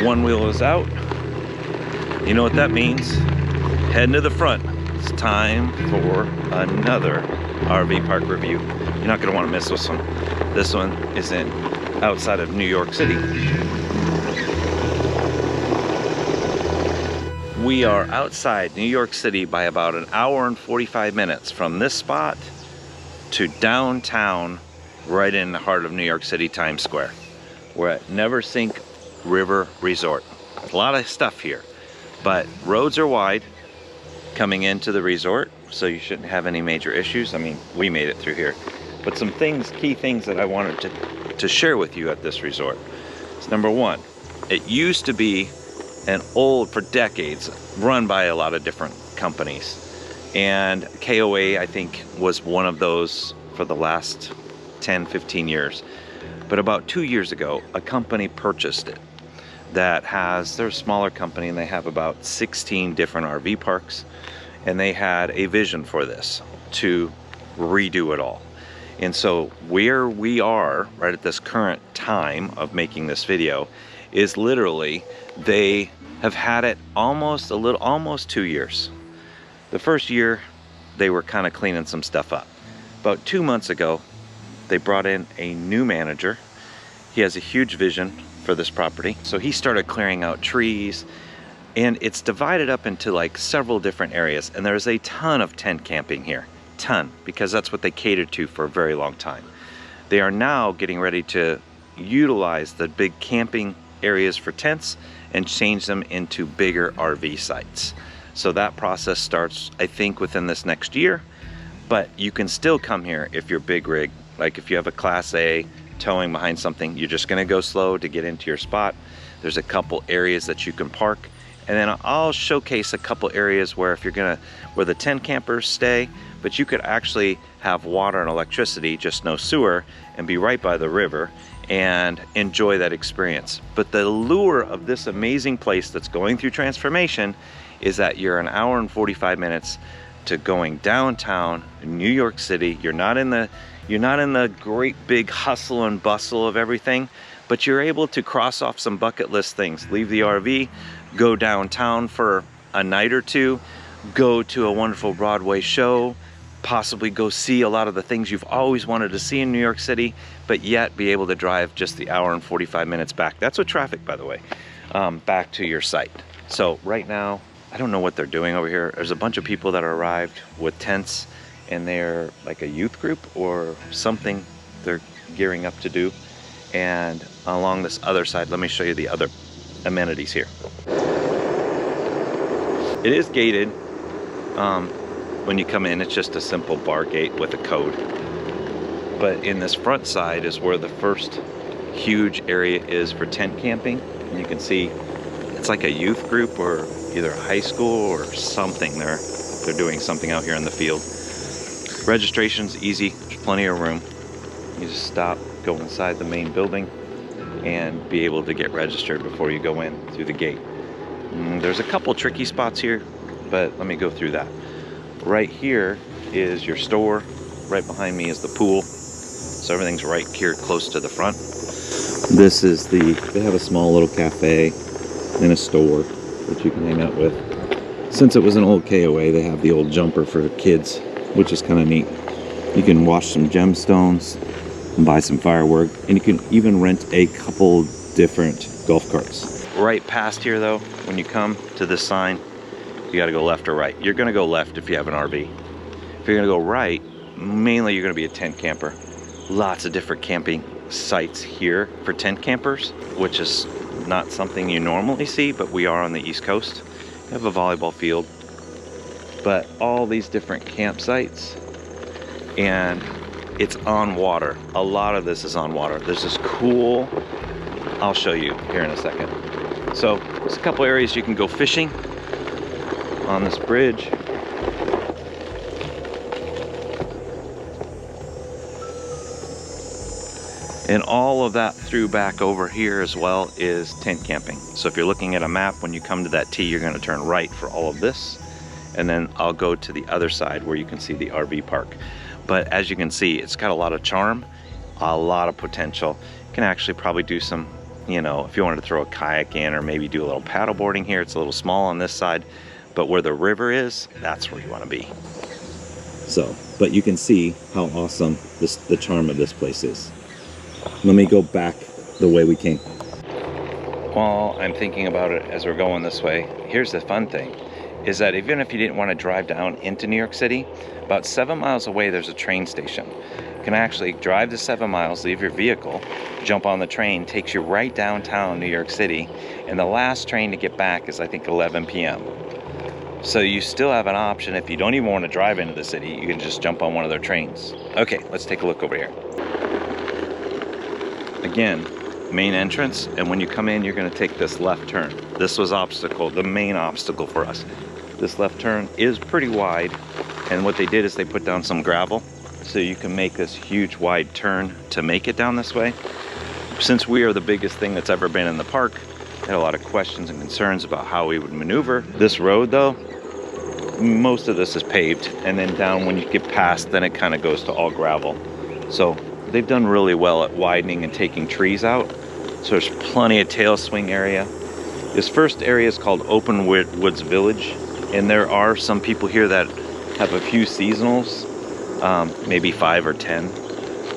One wheel is out. You know what that means? Heading to the front. It's time for another RV park review. You're not gonna want to miss this one. This one is outside of New York City. We are outside New York City by about an hour and 45 minutes from this spot to downtown, right in the heart of New York City, Times Square. We're at Neversink River Resort. A lot of stuff here, but roads are wide coming into the resort, so you shouldn't have any major issues. I mean, we made it through here. But some things, key things that I wanted to share with you at this resort. So number one, it used to be for decades, run by a lot of different companies. And KOA, I think, was one of those for the last 10, 15 years. But about 2 years ago, a company purchased it they're a smaller company, and they have about 16 different RV parks. And they had a vision for this, to redo it all. And so where we are right at this current time of making this video is literally, they have had it almost 2 years. The first year, they were kind of cleaning some stuff up. About 2 months ago, they brought in a new manager. He has a huge vision for this property. So he started clearing out trees, and it's divided up into like several different areas. And there's a ton of tent camping here, because that's what they catered to for a very long time. They are now getting ready to utilize the big camping areas for tents and change them into bigger RV sites. So that process starts, I think, within this next year, but you can still come here if you're big rig. Like if you have a Class A towing behind something, you're just gonna go slow to get into your spot. There's a couple areas that you can park, and then I'll showcase a couple areas where where the tent campers stay, but you could actually have water and electricity, just no sewer, and be right by the river and enjoy that experience. But the lure of this amazing place that's going through transformation is that you're an hour and 45 minutes to going downtown New York City. You're not in the great big hustle and bustle of everything, but you're able to cross off some bucket list things. Leave the RV, go downtown for a night or two, go to a wonderful Broadway show, possibly go see a lot of the things you've always wanted to see in New York City, but yet be able to drive just the hour and 45 minutes back. That's with traffic, by the way, back to your site. So right now, I don't know what they're doing over here. There's a bunch of people that arrived with tents, and they're like a youth group or something they're gearing up to do. And along this other side, let me show you the other amenities here. It is gated. When you come in, it's just a simple bar gate with a code. But in this front side is where the first huge area is for tent camping. And you can see it's like a youth group or either a high school or something. They're doing something out here in the field. Registration's easy, there's plenty of room. You just stop, go inside the main building, and be able to get registered before you go in through the gate. There's a couple tricky spots here, but let me go through that. Right here is your store. Right behind me is the pool. So everything's right here close to the front. This is they have a small little cafe and a store that you can hang out with. Since it was an old KOA, they have the old jumper for kids, which is kind of neat. You can wash some gemstones and buy some firework, and you can even rent a couple different golf carts. Right past here though, when you come to this sign, you gotta go left or right. You're gonna go left if you have an RV. If you're gonna go right, mainly you're gonna be a tent camper. Lots of different camping sites here for tent campers, which is not something you normally see, but we are on the East Coast. You have a volleyball field, but all these different campsites, and it's on water. A lot of this is on water. There's this cool, I'll show you here in a second. So there's a couple areas you can go fishing on this bridge. And all of that through back over here as well is tent camping. So if you're looking at a map, when you come to that T, you're gonna turn right for all of this. And then I'll go to the other side where you can see the RV park. But as you can see, it's got a lot of charm, a lot of potential. You can actually probably do some you know, if you wanted to throw a kayak in or maybe do a little paddle boarding here, it's a little small on this side. But where the river is, that's where you want to be. So, but you can see how awesome the charm of this place is. Let me go back the way we came. While I'm thinking about it as we're going this way, here's the fun thing, is that even if you didn't want to drive down into New York City, about 7 miles away there's a train station. You can actually drive the 7 miles, leave your vehicle, jump on the train, takes you right downtown New York City, and the last train to get back is I think 11 p.m. So you still have an option. If you don't even want to drive into the city, you can just jump on one of their trains. Okay, let's take a look over here. Again, main entrance, and when you come in, you're going to take this left turn. This was the main obstacle for us. This left turn is pretty wide, and what they did is they put down some gravel so you can make this huge wide turn to make it down this way. Since we are the biggest thing that's ever been in the park, I had a lot of questions and concerns about how we would maneuver. This road though, most of this is paved, and then down when you get past, then it kind of goes to all gravel. So they've done really well at widening and taking trees out. So there's plenty of tail swing area. This first area is called Open Woods Village, and there are some people here that have a few seasonals, maybe 5 or 10,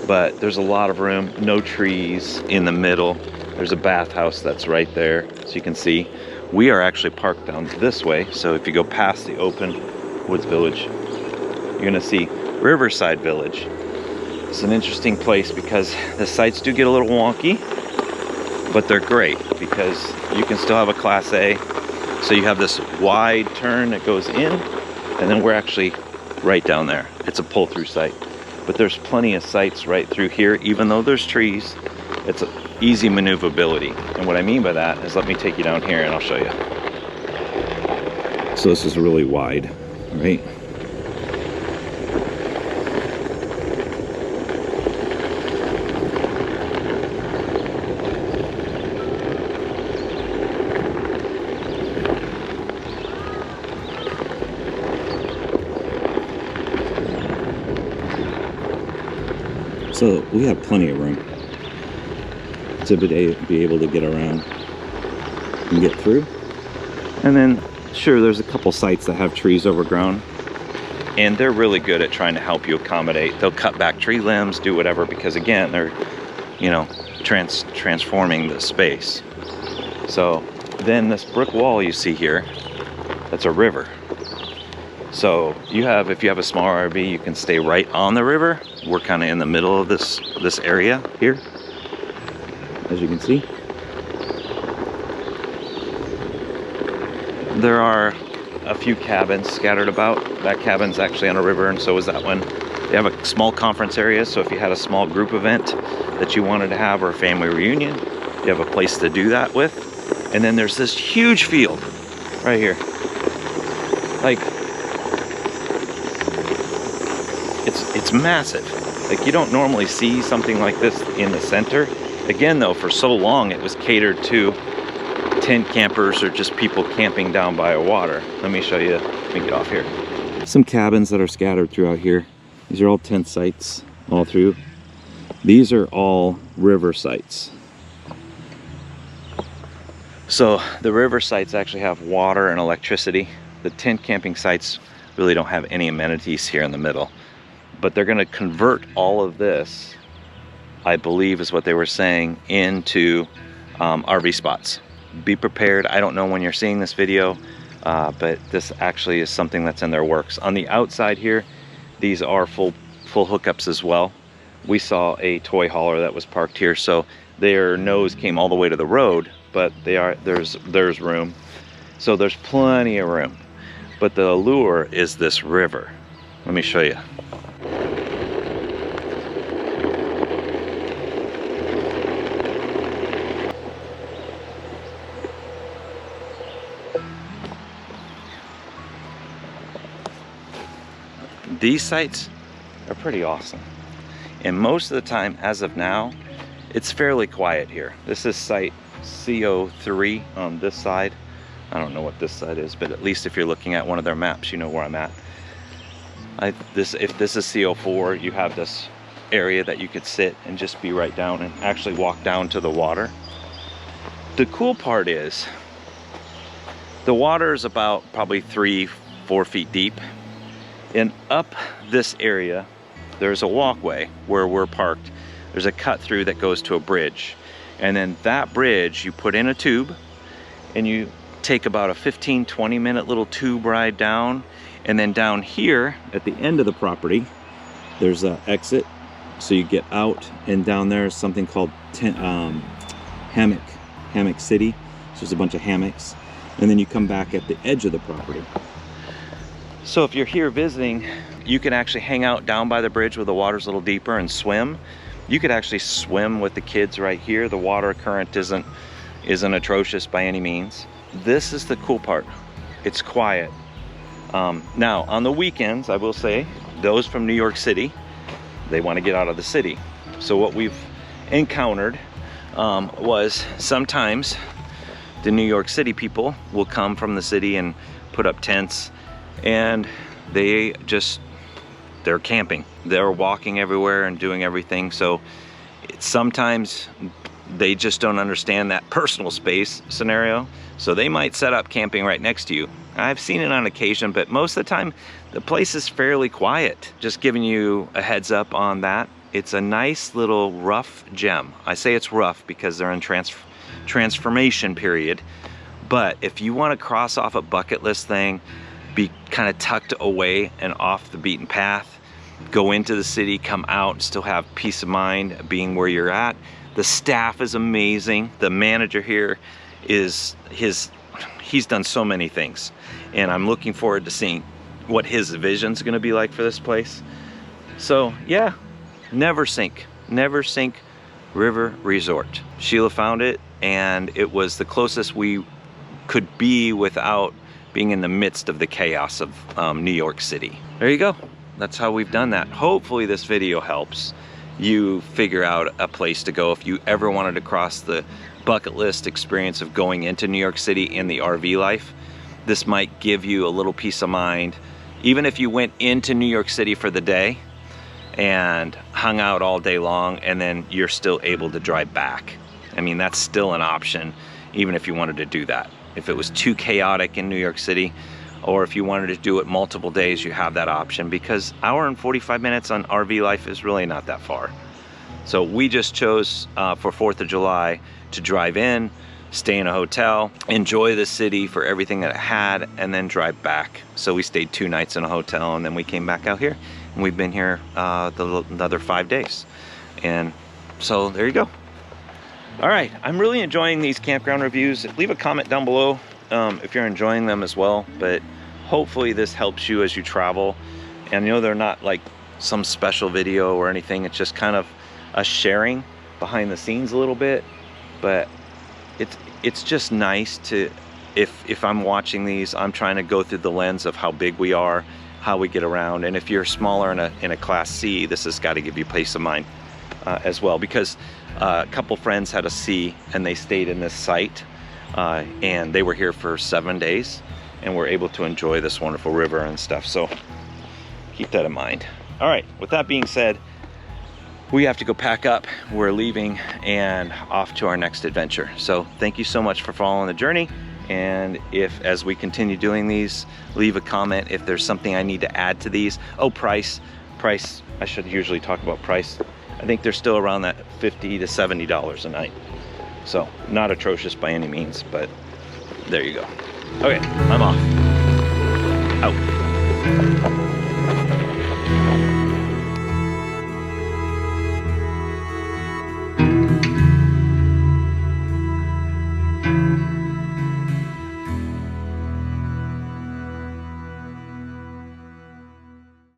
but there's a lot of room, no trees in the middle. There's a bathhouse that's right there, so you can see. We are actually parked down this way, so if you go past the Open Woods Village, you're gonna see Riverside Village. It's an interesting place because the sites do get a little wonky, but they're great because you can still have a Class A. So you have this wide turn that goes in, and then we're actually right down there. It's a pull-through site, but there's plenty of sites right through here. Even though there's trees, it's easy maneuverability. And what I mean by that is, let me take you down here and I'll show you. So this is really wide, right? So we have plenty of room to be able to get around and get through. And then, sure, there's a couple sites that have trees overgrown, and they're really good at trying to help you accommodate. They'll cut back tree limbs, do whatever, because again, they're, you know, transforming the space. So then this brick wall you see here, that's a river. So you have, if you have a small RV, you can stay right on the river. We're kind of in the middle of this area here, as you can see. There are a few cabins scattered about. That cabin's actually on a river, and so is that one. They have a small conference area, so if you had a small group event that you wanted to have, or a family reunion, you have a place to do that with. And then there's this huge field right here. Like, it's massive. Like, you don't normally see something like this in the center. Again though, for so long it was catered to tent campers or just people camping down by a water. Let me show you. Let me get off here. Some cabins that are scattered throughout here. These are all tent sites all through. These are all river sites. So the river sites actually have water and electricity. The tent camping sites really don't have any amenities here in the middle. But they're going to convert all of this, I believe is what they were saying, into RV spots. Be prepared. I don't know when you're seeing this video, but this actually is something that's in their works. On the outside here, these are full hookups as well. We saw a toy hauler that was parked here, so their nose came all the way to the road, but there's room. So there's plenty of room. But the allure is this river. Let me show you. These sites are pretty awesome. And most of the time, as of now, it's fairly quiet here. This is site CO3 on this side. I don't know what this side is, but at least if you're looking at one of their maps, you know where I'm at. If this is CO4, you have this area that you could sit and just be right down and actually walk down to the water. The cool part is the water is about probably 3-4 feet deep, and up this area there's a walkway where we're parked. There's a cut through that goes to a bridge, and then that bridge you put in a tube and you take about a 15-20 minute little tube ride down, and then down here at the end of the property there's an exit, so you get out, and down there is something called Hammock City. So there's a bunch of hammocks, and then you come back at the edge of the property. So if you're here visiting, you can actually hang out down by the bridge where the water's a little deeper and swim. You could actually swim with the kids right here. The water current isn't atrocious by any means. This is the cool part. It's quiet. Now on the weekends, I will say, those from New York City, they want to get out of the city. So what we've encountered was sometimes the New York City people will come from the city and put up tents, and they're camping. They're walking everywhere and doing everything. So sometimes they just don't understand that personal space scenario. So they might set up camping right next to you. I've seen it on occasion, but most of the time the place is fairly quiet. Just giving you a heads up on that. It's a nice little rough gem. I say it's rough because they're in transformation period. But if you want to cross off a bucket list thing, be kind of tucked away and off the beaten path, go into the city, come out, and still have peace of mind being where you're at. The staff is amazing. The manager here he's done so many things, and I'm looking forward to seeing what his vision's gonna be like for this place. So yeah, Neversink River Resort. Sheila found it, and it was the closest we could be without being in the midst of the chaos of New York City. There you go. That's how we've done that. Hopefully this video helps you figure out a place to go if you ever wanted to cross the bucket list experience of going into New York City in the RV life. This might give you a little peace of mind. Even if you went into New York City for the day and hung out all day long, and then you're still able to drive back. I mean, that's still an option, even if you wanted to do that. If it was too chaotic in New York City, or if you wanted to do it multiple days, you have that option, because hour and 45 minutes on RV life is really not that far. So we just chose for 4th of July to drive in, stay in a hotel, enjoy the city for everything that it had, and then drive back. So we stayed 2 nights in a hotel, and then we came back out here, and we've been here another 5 days. And so there you go. All right, I'm really enjoying these campground reviews. Leave a comment down below if you're enjoying them as well, but hopefully this helps you as you travel. And you know, they're not like some special video or anything. It's just kind of a sharing behind the scenes a little bit, but it's just nice to, if I'm watching these, I'm trying to go through the lens of how big we are, how we get around. And if you're smaller in a Class C, this has got to give you peace of mind as well, because a couple friends had a C and they stayed in this site, and they were here for 7 days and were able to enjoy this wonderful river and stuff. So keep that in mind. All right, with that being said, we have to go pack up. We're leaving and off to our next adventure. So thank you so much for following the journey. And as we continue doing these, leave a comment if there's something I need to add to these. Oh, price, I should usually talk about price. I think they're still around that $50 to $70 a night. So not atrocious by any means, but there you go. Okay, I'm off. Out.